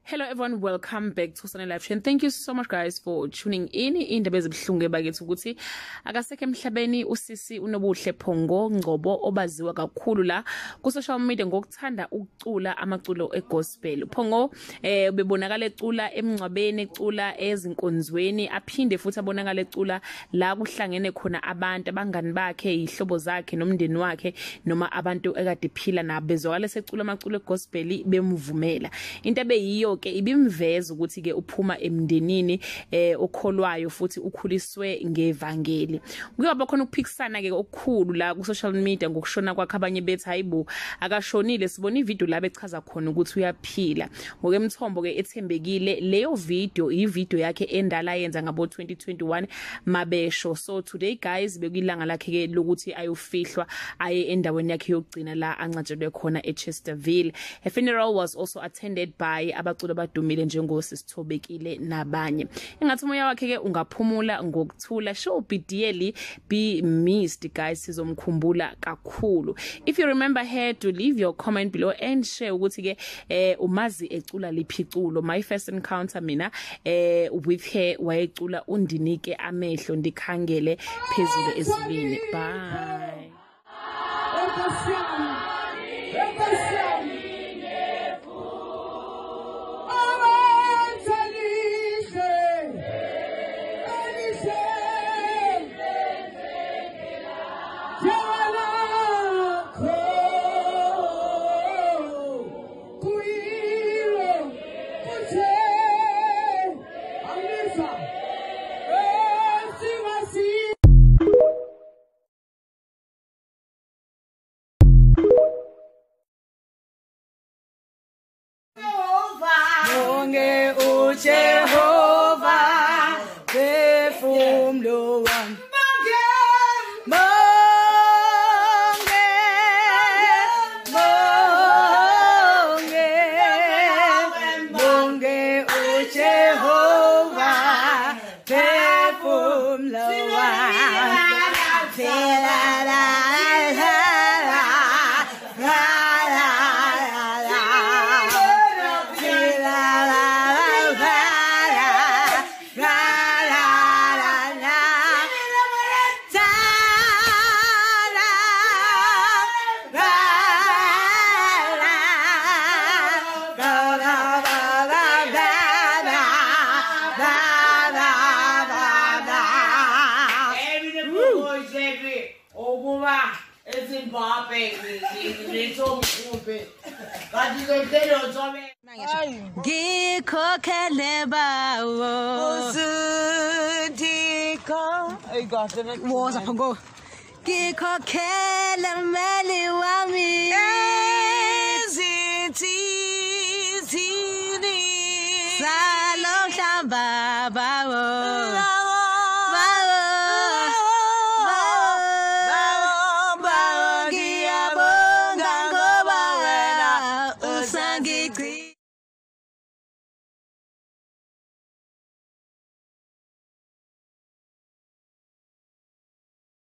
Hello everyone, welcome back to Sunday Live Show. Thank you so much guys for tuning in. Indaba ezibuhlungu bakithi ukuthi Akasekho Emhlabeni usisi unobuhle Uphongo Ngcobo obaziwa kakhulu la ku social media ngokuthanda ukucula amaculo egospel. Uphongo ubebonakala ecula emngcwabeni, ecula ezinkonzweni, aphinde futhi abonakala ecula la kuhlangene khona abantu abangani bakhe, ihlobo zakhe nomndeni wakhe noma abantu ekade phila nabo bezwakala secula amaculo egospel bemvumela. Into abeyiyo ke ibimveza ukuthi ke uphuma emndenini okholwayo futhi ukhuliswe ngevangeli. Kuyaba khona ukuphikisana ke okukhulu la ku social media ngokushona kwakhe, abanye bethi hayibo akashonile, sibona ivideo la bechaza khona ukuthi uyaphila. Ngokemthombo ke ethembekile leyo video ivideo yakhe endala yenza ngabo 2021 mabesho. So today guys bekuyilanga lakhe ke lokuthi ayofihlwa aye endaweni yakhe yokugcina la ancatshelwe khona eChesterville. Her funeral was also attended by abaculi abadumile njengosithobekile nabanye. Engathi umoya wakhe ke ungaphumula ngokuthula. Show bidiyeli be missed guys, sizomkhumbula kakhulu. If you remember her, to leave your comment below and share ukuthi ke umazi ecula liphiculo. My first encounter mina with her wayecula undinike amehlo ndikhangele phezulu ezulwini. Bye. Jehovah, perfume one. Ngikhokhele bawo usudiko woza Uphongo ngikhokhele mali wami ezithi